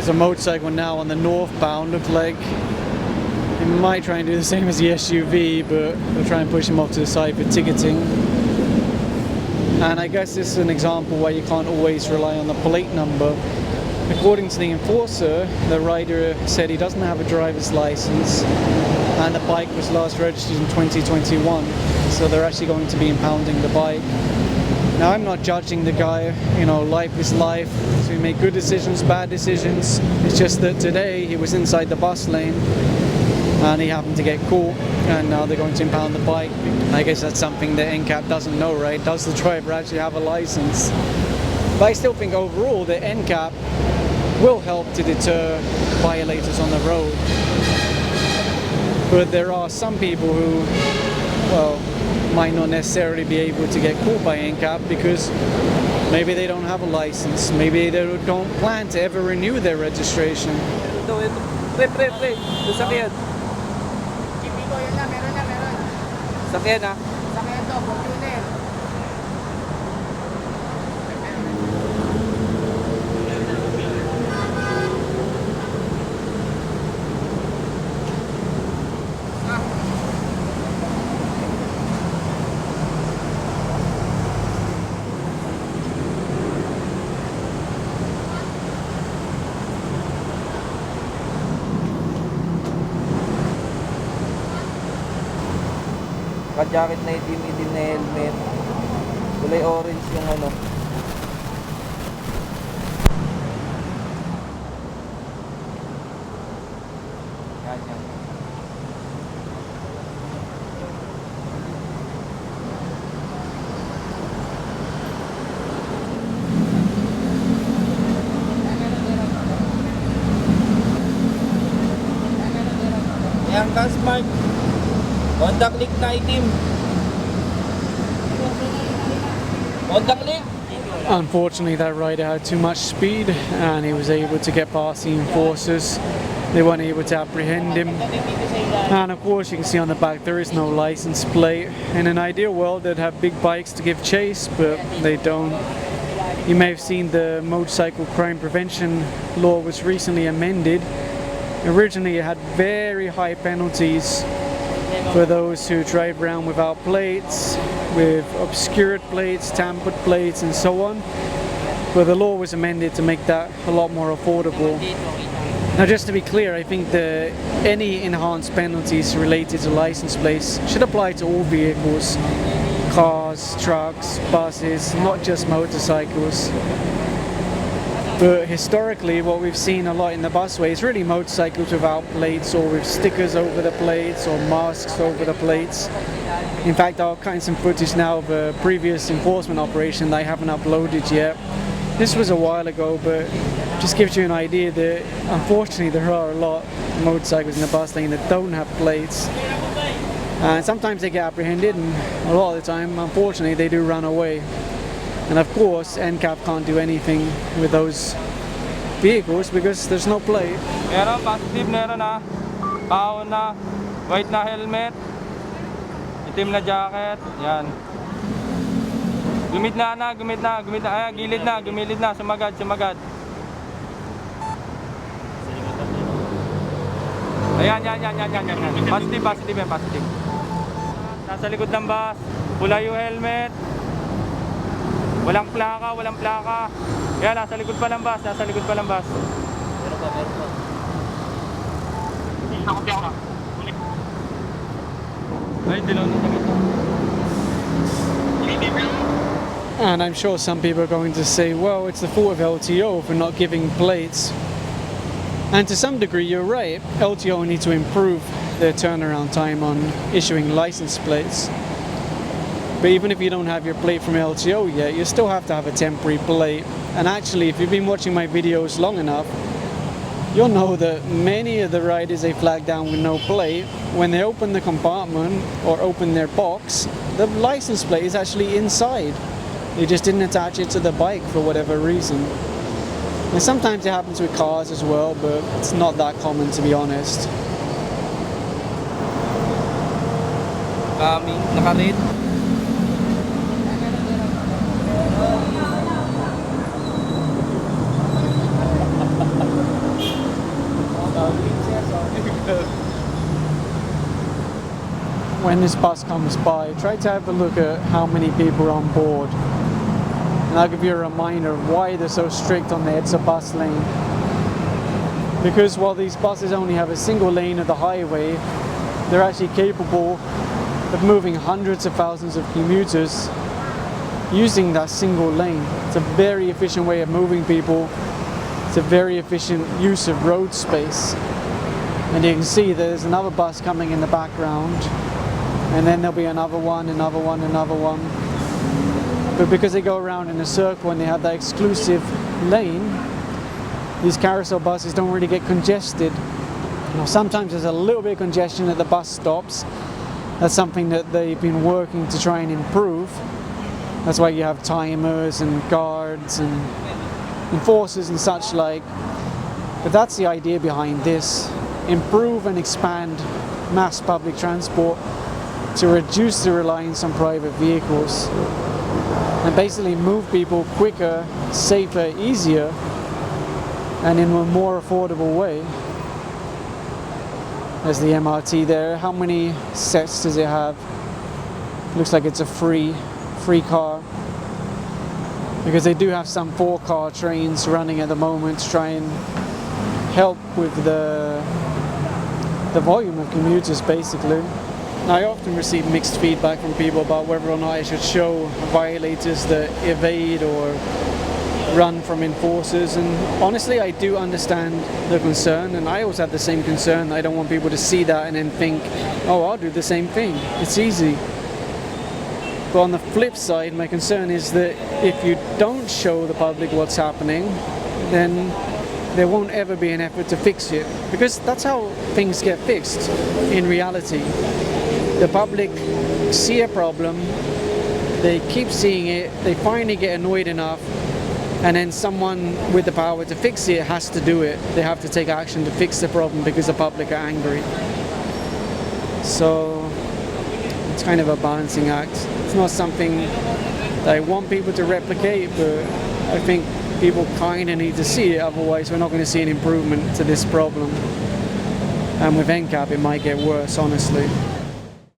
There's a motorcycle now on the northbound. Look like he might try and do the same as the SUV, but they'll try and push him off to the side for ticketing. And I guess this is an example where you can't always rely on the plate number. According to the enforcer, the rider said he doesn't have a driver's license and the bike was last registered in 2021, so they're actually going to be impounding the bike. Now, I'm not judging the guy, you know, life is life, so he made good decisions, bad decisions. It's just that today he was inside the bus lane and he happened to get caught, and now they're going to impound the bike. I guess that's something that NCAP doesn't know, right? Does the driver actually have a license? But I still think overall that NCAP will help to deter violators on the road. But there are some people who, well, might not necessarily be able to get caught by NCAP because maybe they don't have a license, maybe they don't plan to ever renew their registration. Jacket na itim na helmet. Kulay orange yung ano. Yan. Yan, gas mark. Honda Click na itim. Honda Click. Unfortunately, that rider had too much speed and he was able to get past the enforcers. They weren't able to apprehend him. And of course, you can see on the back there is no license plate. In an ideal world, they'd have big bikes to give chase, but they don't. You may have seen the motorcycle crime prevention law was recently amended. Originally, it had very high penalties for those who drive around without plates, with obscured plates, tampered plates and so on. But the law was amended to make that a lot more affordable. Now, just to be clear, I think that any enhanced penalties related to license plates should apply to all vehicles, cars, trucks, buses, not just motorcycles. But historically, what we've seen a lot in the busway is really motorcycles without plates, or with stickers over the plates, or masks over the plates. In fact, I'll cut in some footage now of a previous enforcement operation that I haven't uploaded yet. This was a while ago, but just gives you an idea that unfortunately there are a lot of motorcycles in the bus lane that don't have plates. And sometimes they get apprehended, and a lot of the time, unfortunately, they do run away. And of course, NCAP can't do anything with those vehicles because there's no plate. Meron, positive meron na. Kahon na. White na helmet. Itim na jacket. Yan. Gumit na. Ay, gilid na. Sumagad. Ayan. Positive yan. Nasa likod ng bus. Pula yung helmet. Walang plaka. Yan, nasa likod pa lang bus. Meron pa. Ay, dilaw na dito. And I'm sure some people are going to say, well, it's the fault of LTO for not giving plates. And to some degree, you're right. LTO need to improve their turnaround time on issuing license plates. But even if you don't have your plate from LTO yet, you still have to have a temporary plate. And actually, if you've been watching my videos long enough, you'll know that many of the riders they flag down with no plate, when they open the compartment or open their box, the license plate is actually inside. They just didn't attach it to the bike for whatever reason. And sometimes it happens with cars as well, but it's not that common, to be honest. Naka-red. When this bus comes by, try to have a look at how many people are on board. And I'll give you a reminder of why they're so strict on the EDSA bus lane. Because while these buses only have a single lane of the highway, they're actually capable of moving hundreds of thousands of commuters using that single lane. It's a very efficient way of moving people. It's a very efficient use of road space. And you can see there's another bus coming in the background, and then there'll be another one, another one, another one. But because they go around in a circle and they have that exclusive lane, these carousel buses don't really get congested. Now, sometimes there's a little bit of congestion at the bus stops. That's something that they've been working to try and improve. That's why you have timers and guards and enforcers and such like. But that's the idea behind this. Improve and expand mass public transport to reduce the reliance on private vehicles and basically move people quicker, safer, easier, and in a more affordable way. There's the MRT there. How many sets does it have? Looks like it's a free car, because they do have some 4-car trains running at the moment to try and help with the volume of commuters, basically. I often receive mixed feedback from people about whether or not I should show violators that evade or run from enforcers, and honestly I do understand the concern, and I also have the same concern. I don't want people to see that and then think, oh, I'll do the same thing, it's easy. But on the flip side, my concern is that if you don't show the public what's happening, then there won't ever be an effort to fix it, because that's how things get fixed in reality. The public see a problem, they keep seeing it, they finally get annoyed enough, and then someone with the power to fix it has to do it. They have to take action to fix the problem because the public are angry. So it's kind of a balancing act. It's not something that I want people to replicate, but I think people kind of need to see it, otherwise we're not going to see an improvement to this problem. And with NCAP it might get worse, honestly.